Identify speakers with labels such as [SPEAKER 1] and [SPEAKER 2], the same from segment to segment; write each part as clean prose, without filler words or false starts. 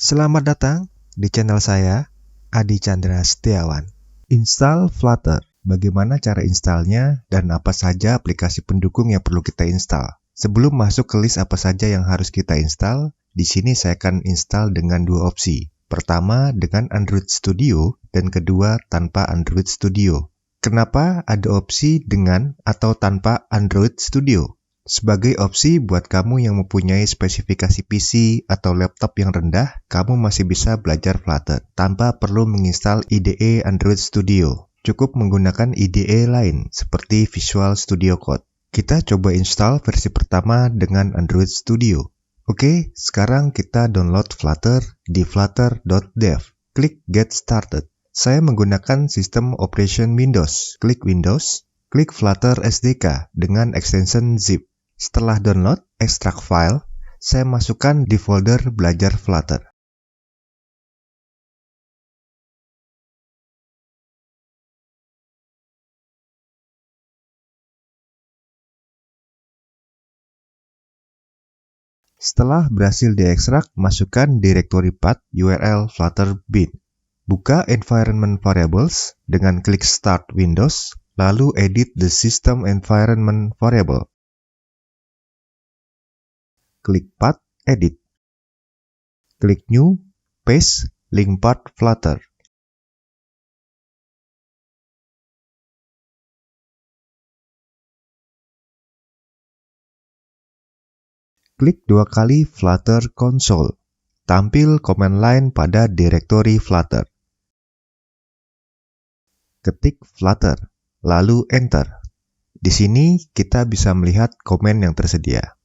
[SPEAKER 1] Selamat datang di channel saya, Adi Chandra Setiawan. Install Flutter. Bagaimana cara installnya dan apa saja aplikasi pendukung yang perlu kita install. Sebelum masuk ke list apa saja yang harus kita install, di sini saya akan install dengan dua opsi. Pertama dengan Android Studio dan kedua tanpa Android Studio. Kenapa ada opsi dengan atau tanpa Android Studio? Sebagai opsi buat kamu yang mempunyai spesifikasi PC atau laptop yang rendah, kamu masih bisa belajar Flutter tanpa perlu menginstal IDE Android Studio. Cukup menggunakan IDE lain seperti Visual Studio Code. Kita coba install versi pertama dengan Android Studio. Oke, sekarang kita download Flutter di flutter.dev. Klik Get Started. Saya menggunakan sistem operation Windows. Klik Windows, klik Flutter SDK dengan extension zip. Setelah download, ekstrak file, saya masukkan di folder belajar Flutter. Setelah berhasil diekstrak, masukkan direktori path URL Flutter bin. Buka Environment Variables dengan klik Start Windows, lalu edit the System Environment Variable. Klik Path, Edit. Klik New, Paste, Link Path Flutter. Klik dua kali Flutter Console. Tampil command line pada direktori Flutter. Ketik Flutter, lalu Enter. Di sini kita bisa melihat komen yang tersedia.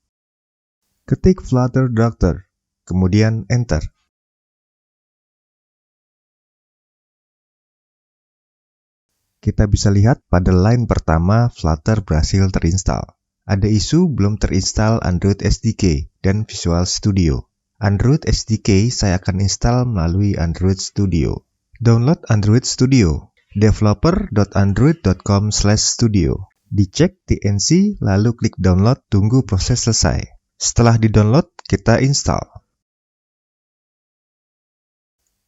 [SPEAKER 1] Ketik Flutter Doctor, kemudian Enter. Kita bisa lihat pada line pertama Flutter berhasil terinstall. Ada isu belum terinstall Android SDK dan Visual Studio. Android SDK saya akan install melalui Android Studio. Download Android Studio. developer.android.com/studio. Dicek TNC, lalu klik download, tunggu proses selesai. Setelah di-download, kita install.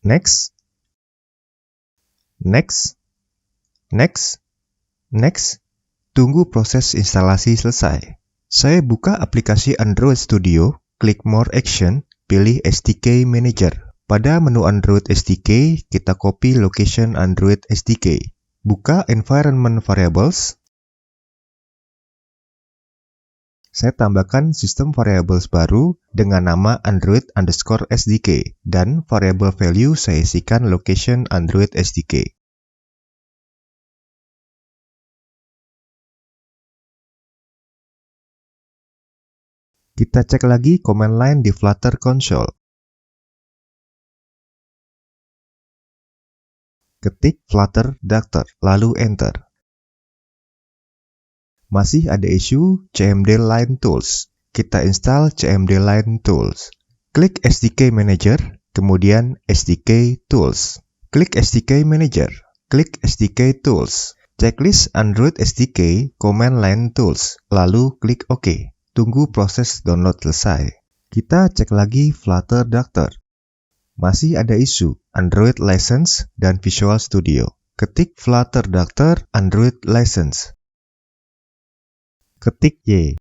[SPEAKER 1] Next. Next. Next. Next. Tunggu proses instalasi selesai. Saya buka aplikasi Android Studio, klik More Action, pilih SDK Manager. Pada menu Android SDK, kita copy location Android SDK. Buka Environment Variables. Saya tambahkan sistem variables baru dengan nama Android_SDK dan variable value saya isikan location Android SDK. Kita cek lagi command line di Flutter Console. Ketik Flutter Doctor, lalu Enter. Masih ada isu CMD Line Tools. Kita install CMD Line Tools. Klik SDK Manager, kemudian SDK Tools. Klik SDK Manager, klik SDK Tools. Checklist Android SDK Command Line Tools, lalu klik OK. Tunggu proses download selesai. Kita cek lagi Flutter Doctor. Masih ada isu Android License dan Visual Studio. Ketik Flutter Doctor Android License. Ketik Y.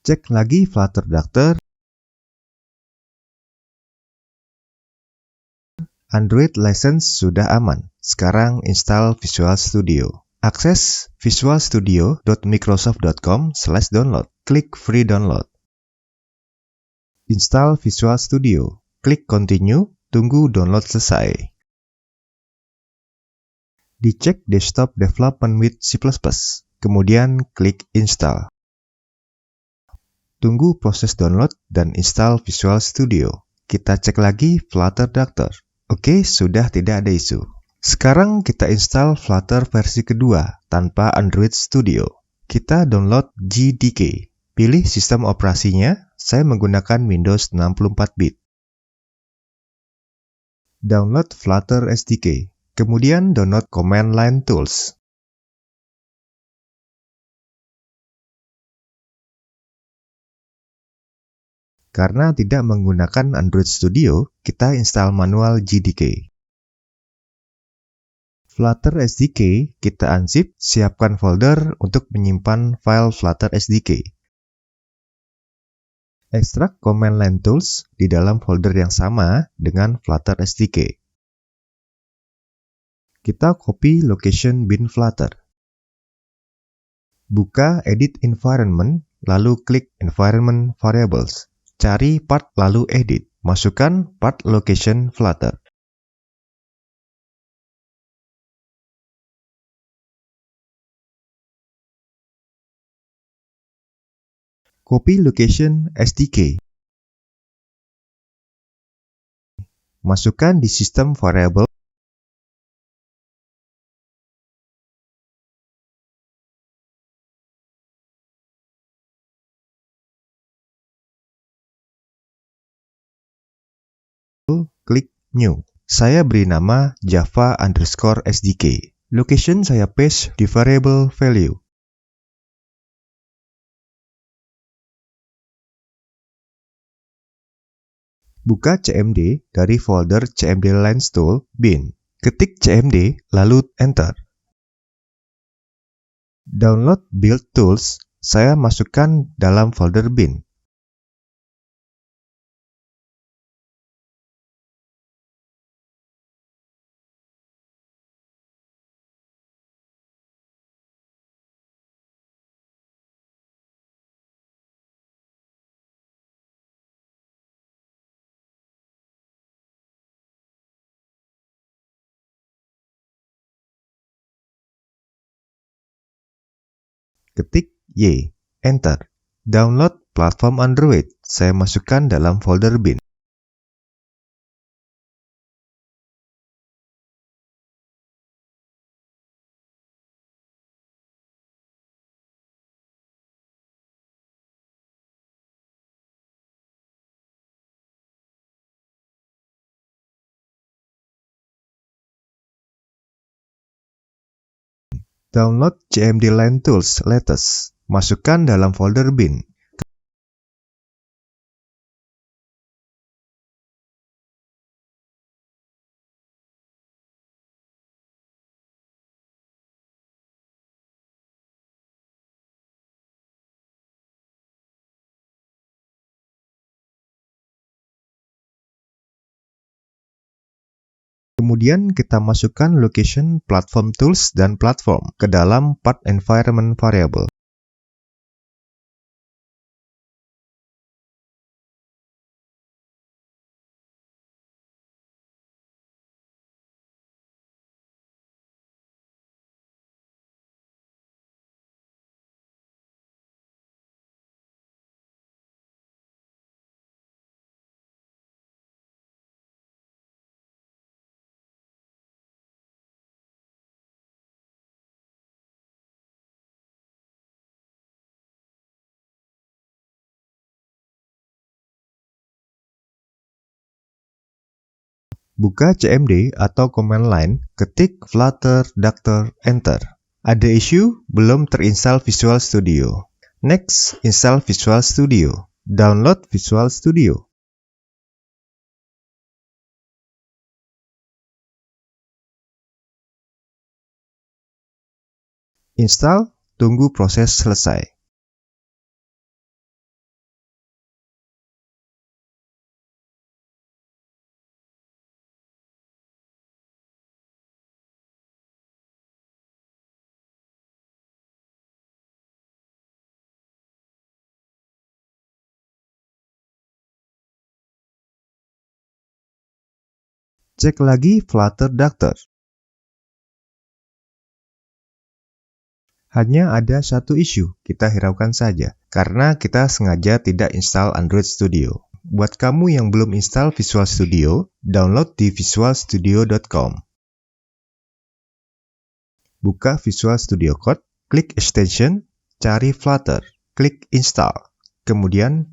[SPEAKER 1] Cek lagi Flutter Doctor. Android License sudah aman. Sekarang install Visual Studio. Akses visualstudio.microsoft.com/download. Klik Free Download. Install Visual Studio. Klik Continue, tunggu download selesai. Dicek Desktop Development with C++, kemudian klik Install. Tunggu proses download dan install Visual Studio. Kita cek lagi Flutter Doctor. Oke, sudah tidak ada isu. Sekarang kita install Flutter versi kedua tanpa Android Studio. Kita download JDK. Pilih sistem operasinya, saya menggunakan Windows 64-bit. Download Flutter SDK. Kemudian download Command Line Tools. Karena tidak menggunakan Android Studio, kita install manual JDK. Flutter SDK kita unzip, siapkan folder untuk menyimpan file Flutter SDK. Ekstrak command line tools di dalam folder yang sama dengan Flutter SDK. Kita copy location bin Flutter. Buka Edit Environment, lalu klik Environment Variables. Cari path lalu edit. Masukkan path location Flutter. Copy location SDK. Masukkan di sistem variable. Klik New. Saya beri nama Java_SDK. Location saya paste di variable value. Buka CMD dari folder CMD Lines Tool bin. Ketik CMD, lalu Enter. Download Build Tools, saya masukkan dalam folder bin. Ketik Y, Enter. Download platform Android, saya masukkan dalam folder bin. Download CMD Line Tools latest, masukkan dalam folder bin. Kemudian kita masukkan location platform tools dan platform ke dalam path environment variable. Buka CMD atau command line, ketik Flutter Doctor, Enter. Ada isu belum terinstall Visual Studio. Next, install Visual Studio. Download Visual Studio. Install, tunggu proses selesai. Cek lagi Flutter Doctor. Hanya ada satu isu, kita hiraukan saja, karena kita sengaja tidak install Android Studio. Buat kamu yang belum install Visual Studio, download di visualstudio.com. Buka Visual Studio Code, klik Extension, cari Flutter, klik Install, kemudian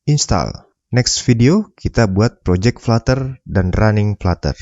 [SPEAKER 1] Install. Next video, kita buat project Flutter dan running Flutter.